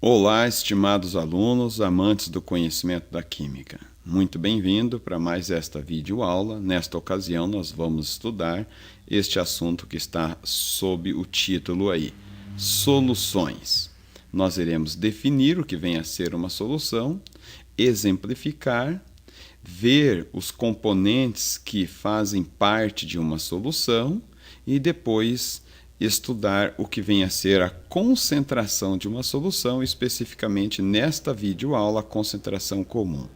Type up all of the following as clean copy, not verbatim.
Olá, estimados alunos, amantes do conhecimento da química. Muito bem-vindo para mais esta videoaula. Nesta ocasião, nós vamos estudar este assunto que está sob o título aí, soluções. Nós iremos definir o que vem a ser uma solução, exemplificar, ver os componentes que fazem parte de uma solução e depois estudar o que vem a ser a concentração de uma solução, especificamente nesta videoaula, a concentração comum.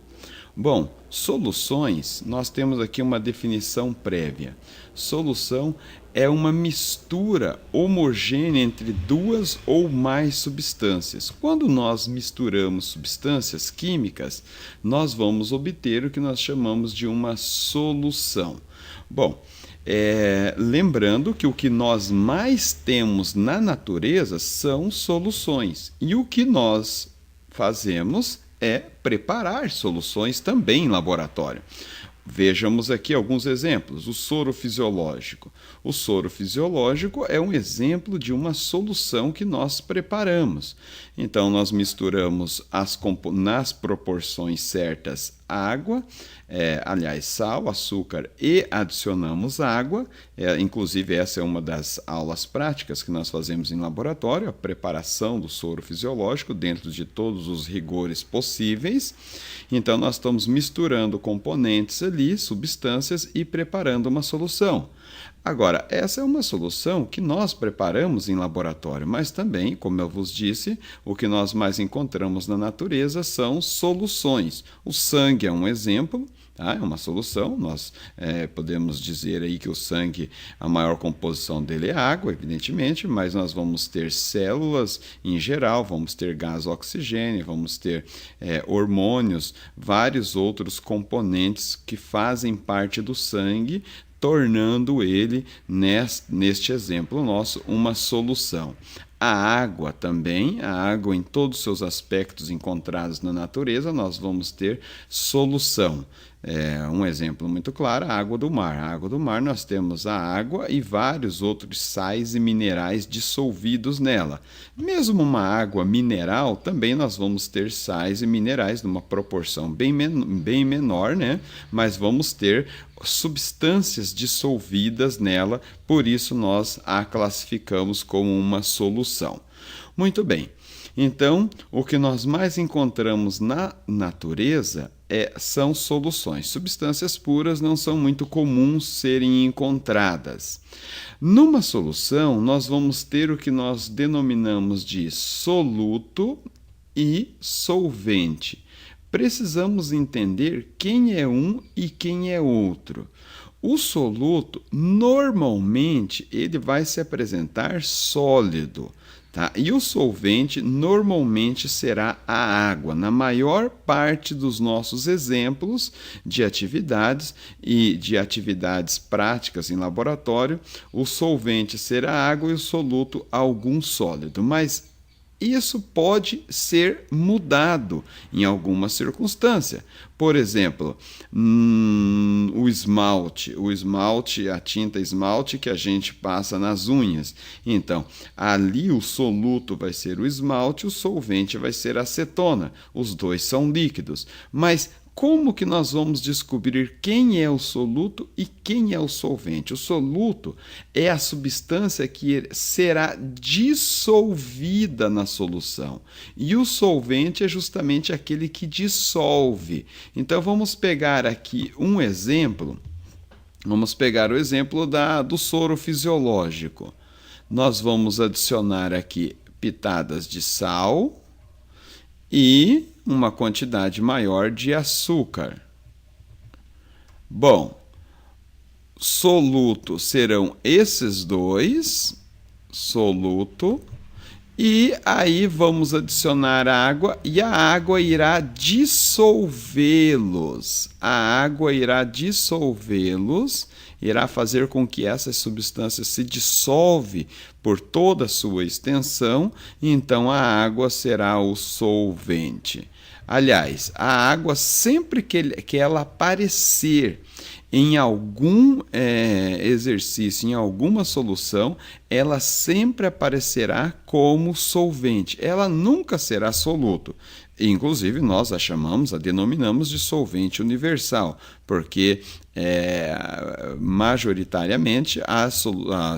Bom, soluções, nós temos aqui uma definição prévia. Solução é uma mistura homogênea entre duas ou mais substâncias. Quando nós misturamos substâncias químicas, nós vamos obter o que nós chamamos de uma solução. Bom, lembrando que o que nós mais temos na natureza são soluções. E o que nós fazemos é preparar soluções também em laboratório. Vejamos aqui alguns exemplos. O soro fisiológico. O soro fisiológico é um exemplo de uma solução que nós preparamos. Então, nós misturamos nas proporções certas água, sal, açúcar e adicionamos água. Inclusive, essa é uma das aulas práticas que nós fazemos em laboratório, a preparação do soro fisiológico dentro de todos os rigores possíveis. Então, nós estamos misturando componentes ali, substâncias, e preparando uma solução. Agora, essa é uma solução que nós preparamos em laboratório, mas também, como eu vos disse, o que nós mais encontramos na natureza são soluções. O sangue é um exemplo, tá? É uma solução. Nós podemos dizer aí que o sangue, a maior composição dele é água, evidentemente, mas nós vamos ter células em geral, vamos ter gás oxigênio, vamos ter hormônios, vários outros componentes que fazem parte do sangue, tornando ele, neste exemplo nosso, uma solução. A água também, a água em todos os seus aspectos encontrados na natureza, nós vamos ter solução. Um exemplo muito claro, a água do mar. A água do mar, nós temos a água e vários outros sais e minerais dissolvidos nela. Mesmo uma água mineral, também nós vamos ter sais e minerais numa proporção bem menor, né? Mas vamos ter substâncias dissolvidas nela, por isso nós a classificamos como uma solução. Muito bem. Então, o que nós mais encontramos na natureza são soluções. Substâncias puras não são muito comuns serem encontradas. Numa solução, nós vamos ter o que nós denominamos de soluto e solvente. Precisamos entender quem é um e quem é outro. O soluto, normalmente, ele vai se apresentar sólido. Tá? E o solvente normalmente será a água. Na maior parte dos nossos exemplos de atividades e de atividades práticas em laboratório, o solvente será água e o soluto algum sólido. Mas isso pode ser mudado em alguma circunstância. Por exemplo, o esmalte, a tinta esmalte que a gente passa nas unhas. Então, ali o soluto vai ser o esmalte, o solvente vai ser a acetona. Os dois são líquidos. Mas como que nós vamos descobrir quem é o soluto e quem é o solvente? O soluto é a substância que será dissolvida na solução. E o solvente é justamente aquele que dissolve. Então, vamos pegar aqui um exemplo. Vamos pegar o exemplo do soro fisiológico. Nós vamos adicionar aqui pitadas de sal e uma quantidade maior de açúcar. Bom, soluto serão esses dois, soluto, e aí vamos adicionar água e a água irá dissolvê-los. A água irá dissolvê-los, irá fazer com que essa substância se dissolve por toda a sua extensão, e então a água será o solvente. Aliás, a água, sempre que ela aparecer em algum exercício, em alguma solução, ela sempre aparecerá como solvente. Ela nunca será soluto. Inclusive, nós a denominamos de solvente universal, porque majoritariamente as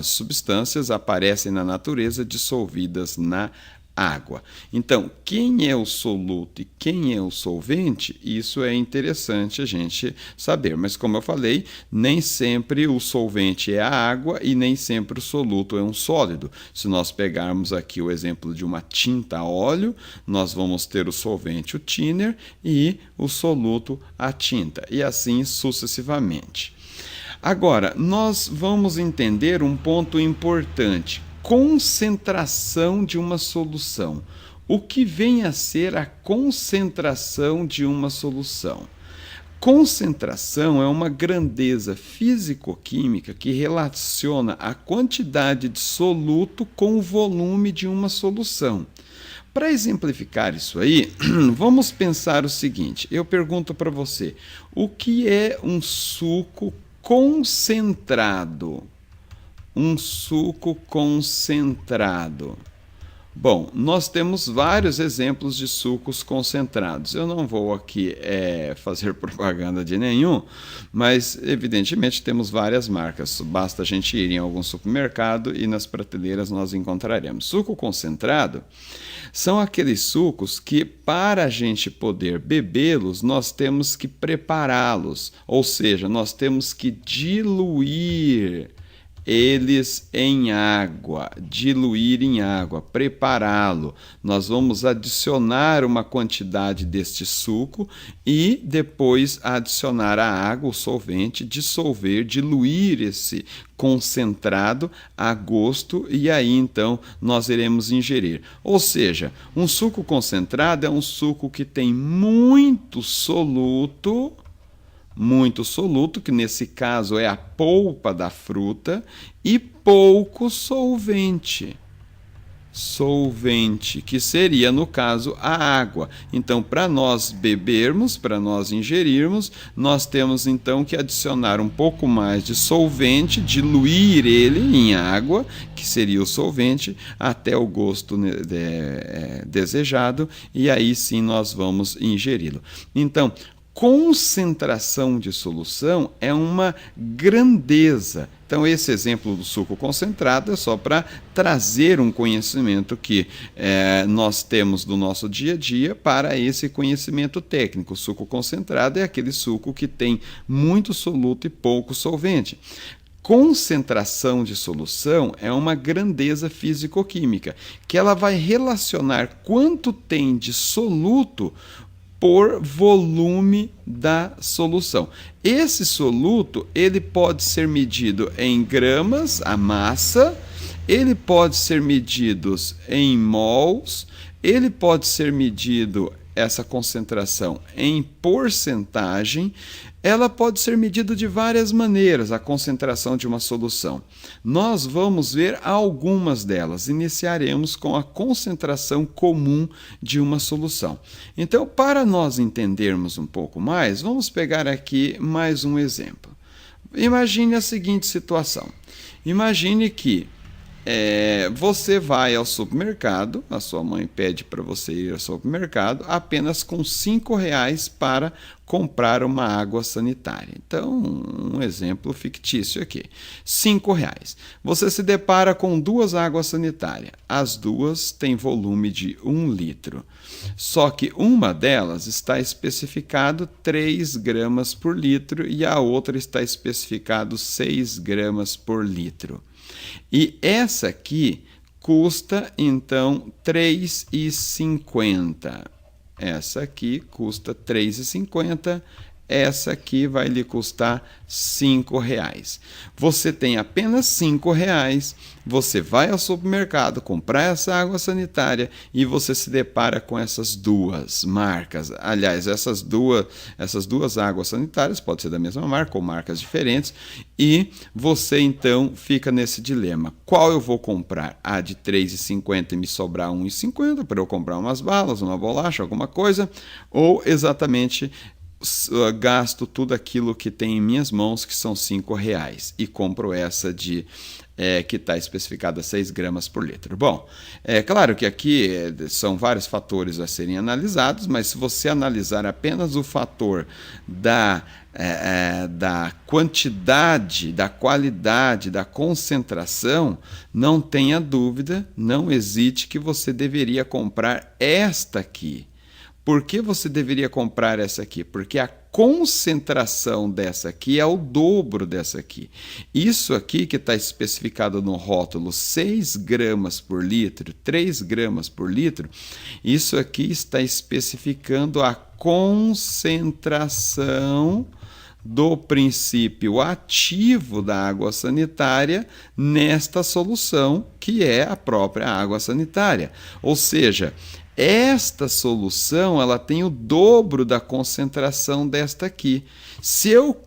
substâncias aparecem na natureza dissolvidas na água. Então, quem é o soluto e quem é o solvente, isso é interessante a gente saber. Mas, como eu falei, nem sempre o solvente é a água e nem sempre o soluto é um sólido. Se nós pegarmos aqui o exemplo de uma tinta a óleo, nós vamos ter o solvente, o thinner, e o soluto, a tinta, e assim sucessivamente. Agora, nós vamos entender um ponto importante. Concentração de uma solução. O que vem a ser a concentração de uma solução? Concentração é uma grandeza físico-química que relaciona a quantidade de soluto com o volume de uma solução. Para exemplificar isso aí, vamos pensar o seguinte: eu pergunto para você, o que é um suco concentrado? Um suco concentrado. Bom, nós temos vários exemplos de sucos concentrados. Eu não vou aqui fazer propaganda de nenhum, mas evidentemente temos várias marcas. Basta a gente ir em algum supermercado e nas prateleiras nós encontraremos. Suco concentrado são aqueles sucos que, para a gente poder bebê-los, nós temos que prepará-los, ou seja, nós temos que diluir eles em água, diluir em água, prepará-lo. Nós vamos adicionar uma quantidade deste suco e depois adicionar a água, o solvente, dissolver, diluir esse concentrado a gosto e aí então nós iremos ingerir. Ou seja, um suco concentrado é um suco que tem muito soluto, que nesse caso é a polpa da fruta, e pouco solvente, que seria, no caso, a água. Então, para nós bebermos, para nós ingerirmos, nós temos então que adicionar um pouco mais de solvente, diluir ele em água, que seria o solvente, até o gosto desejado, e aí sim nós vamos ingeri-lo. Então, concentração de solução é uma grandeza. Então, esse exemplo do suco concentrado é só para trazer um conhecimento que nós temos do nosso dia a dia para esse conhecimento técnico. O suco concentrado é aquele suco que tem muito soluto e pouco solvente. Concentração de solução é uma grandeza físico-química, que ela vai relacionar quanto tem de soluto por volume da solução. Esse soluto, ele pode ser medido em gramas, a massa, ele pode ser medido em mols, ele pode ser medido, essa concentração, em porcentagem. Ela pode ser medida de várias maneiras, a concentração de uma solução. Nós vamos ver algumas delas. Iniciaremos com a concentração comum de uma solução. Então, para nós entendermos um pouco mais, vamos pegar aqui mais um exemplo. Imagine a seguinte situação. Imagine que você vai ao supermercado, a sua mãe pede para você ir ao supermercado apenas com R$5 para comprar uma água sanitária. Então, um exemplo fictício aqui. R$5. Você se depara com duas águas sanitárias. As duas têm volume de 1 litro. Só que uma delas está especificado 3 gramas por litro e a outra está especificado 6 gramas por litro. E essa aqui custa, então, R$3,50. Essa aqui custa R$3,50. Essa aqui vai lhe custar R$5. Você tem apenas R$5, você vai ao supermercado comprar essa água sanitária e você se depara com essas duas marcas. Aliás, essas duas águas sanitárias, pode ser da mesma marca ou marcas diferentes, e você então fica nesse dilema. Qual eu vou comprar? A de R$3,50 e me sobrar R$1,50 para eu comprar umas balas, uma bolacha, alguma coisa, ou exatamente gasto tudo aquilo que tem em minhas mãos, que são R$ 5, e compro essa que está especificada 6 gramas por litro. Bom, é claro que aqui são vários fatores a serem analisados, mas se você analisar apenas o fator da quantidade, da qualidade, da concentração, não tenha dúvida, não hesite que você deveria comprar esta aqui. Por que você deveria comprar essa aqui? Porque a concentração dessa aqui é o dobro dessa aqui. Isso aqui que está especificado no rótulo 6 gramas por litro, 3 gramas por litro, isso aqui está especificando a concentração do princípio ativo da água sanitária nesta solução, que é a própria água sanitária. Ou seja, esta solução ela tem o dobro da concentração desta aqui. Se eu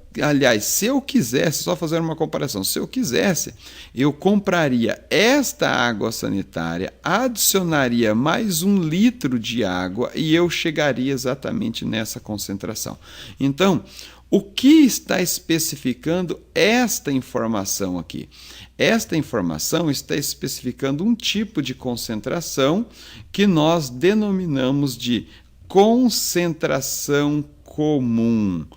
quisesse, só fazer uma comparação, se eu quisesse, eu compraria esta água sanitária, adicionaria mais 1 litro de água e eu chegaria exatamente nessa concentração. Então, o que está especificando esta informação aqui? Esta informação está especificando um tipo de concentração que nós denominamos de concentração comum.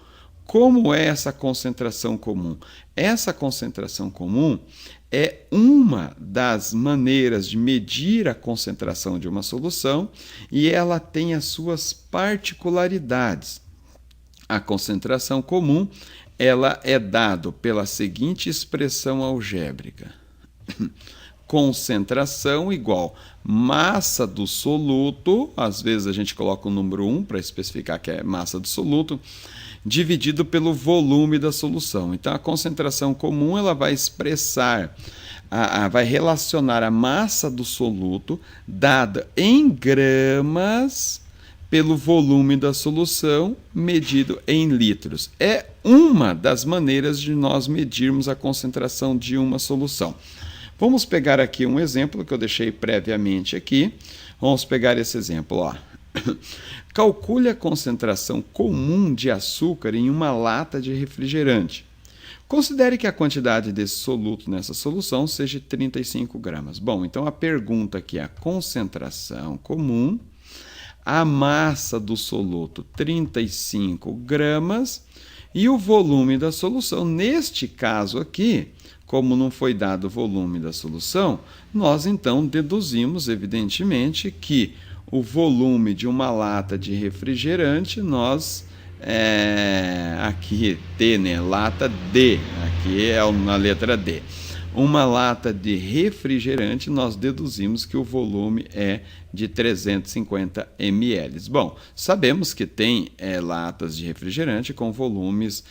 Como é essa concentração comum? Essa concentração comum é uma das maneiras de medir a concentração de uma solução e ela tem as suas particularidades. A concentração comum ela é dada pela seguinte expressão algébrica. Concentração igual massa do soluto, às vezes a gente coloca o número 1 para especificar que é massa do soluto, dividido pelo volume da solução. Então, a concentração comum ela vai expressar, vai relacionar a massa do soluto dada em gramas pelo volume da solução medido em litros. É uma das maneiras de nós medirmos a concentração de uma solução. Vamos pegar aqui um exemplo que eu deixei previamente aqui. Vamos pegar esse exemplo, ó. Calcule a concentração comum de açúcar em uma lata de refrigerante. Considere que a quantidade desse soluto nessa solução seja 35 gramas. Bom, então a pergunta aqui é a concentração comum, a massa do soluto 35 gramas e o volume da solução. Neste caso aqui, como não foi dado o volume da solução, nós então deduzimos, evidentemente, que o volume de uma lata de refrigerante, aqui T, né? Lata D, aqui é na letra D. Uma lata de refrigerante, nós deduzimos que o volume é de 350 ml. Bom, sabemos que tem latas de refrigerante com volumes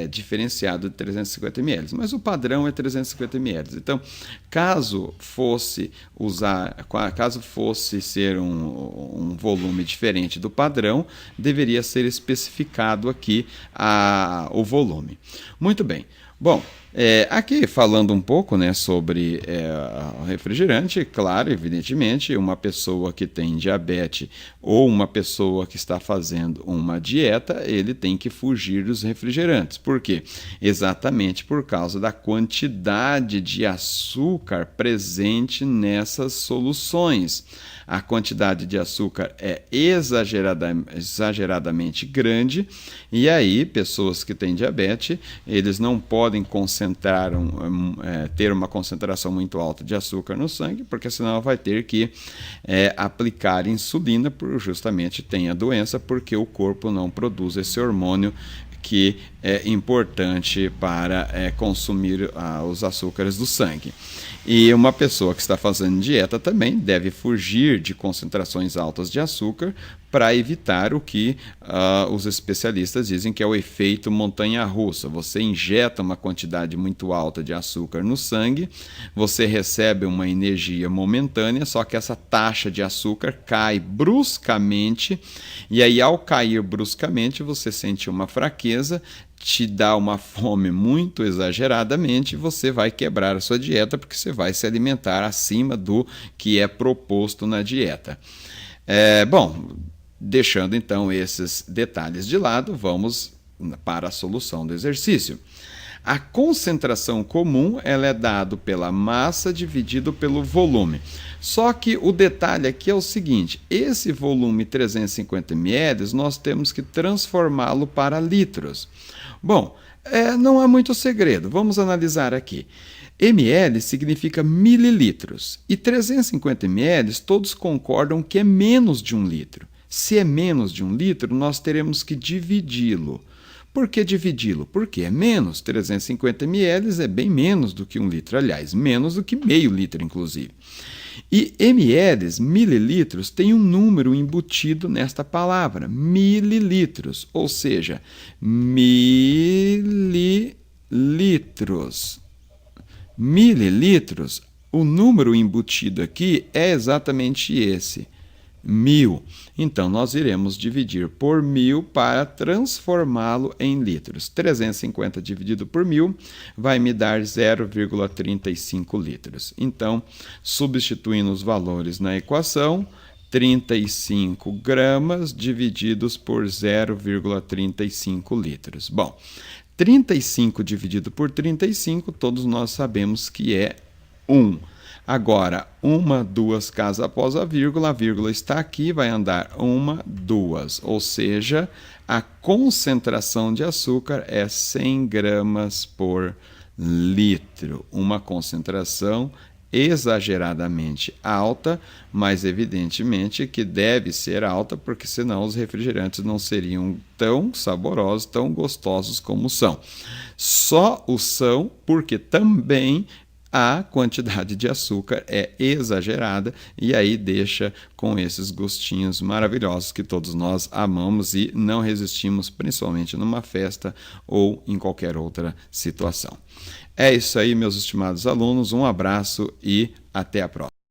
diferenciados de 350 ml, mas o padrão é 350 ml. Então, caso fosse ser um volume diferente do padrão, deveria ser especificado aqui o volume. Muito bem. Bom, aqui falando um pouco, né, sobre o refrigerante, claro, evidentemente, uma pessoa que tem diabetes ou uma pessoa que está fazendo uma dieta, ele tem que fugir dos refrigerantes. Por quê? Exatamente por causa da quantidade de açúcar presente nessas soluções. A quantidade de açúcar é exageradamente grande e aí pessoas que têm diabetes, eles não podem ter uma concentração muito alta de açúcar no sangue, porque senão vai ter que aplicar insulina, por justamente tem a doença, porque o corpo não produz esse hormônio que é importante para consumir os açúcares do sangue. E uma pessoa que está fazendo dieta também deve fugir de concentrações altas de açúcar para evitar o que os especialistas dizem que é o efeito montanha-russa. Você injeta uma quantidade muito alta de açúcar no sangue, você recebe uma energia momentânea, só que essa taxa de açúcar cai bruscamente, e aí ao cair bruscamente você sente uma fraqueza, te dá uma fome muito exageradamente, você vai quebrar a sua dieta porque você vai se alimentar acima do que é proposto na dieta. Bom, Deixando então esses detalhes de lado, vamos para a solução do exercício. A concentração comum ela é dada pela massa dividido pelo volume. Só que o detalhe aqui é o seguinte, esse volume 350 ml nós temos que transformá-lo para litros. Bom, não há muito segredo, vamos analisar aqui. ml significa mililitros e 350 ml todos concordam que é menos de 1 litro. Se é menos de 1 litro, nós teremos que dividi-lo. Por que dividi-lo? Porque é menos. 350 ml é bem menos do que 1 litro. Aliás, menos do que meio litro, inclusive. E ml, mililitros, tem um número embutido nesta palavra, mililitros, ou seja, mililitros. Mililitros, o número embutido aqui é exatamente esse. 1000. Então, nós iremos dividir por 1000 para transformá-lo em litros. 350 dividido por 1000 vai me dar 0,35 litros. Então, substituindo os valores na equação, 35 gramas divididos por 0,35 litros. Bom, 35 dividido por 35, todos nós sabemos que é 1. Agora, 1, 2 casas após a vírgula está aqui, vai andar 1, 2, ou seja, a concentração de açúcar é 100 gramas por litro. Uma concentração exageradamente alta, mas evidentemente que deve ser alta, porque senão os refrigerantes não seriam tão saborosos, tão gostosos como são. Só o são porque também a quantidade de açúcar é exagerada e aí deixa com esses gostinhos maravilhosos que todos nós amamos e não resistimos, principalmente numa festa ou em qualquer outra situação. É isso aí, meus estimados alunos. Um abraço e até a próxima.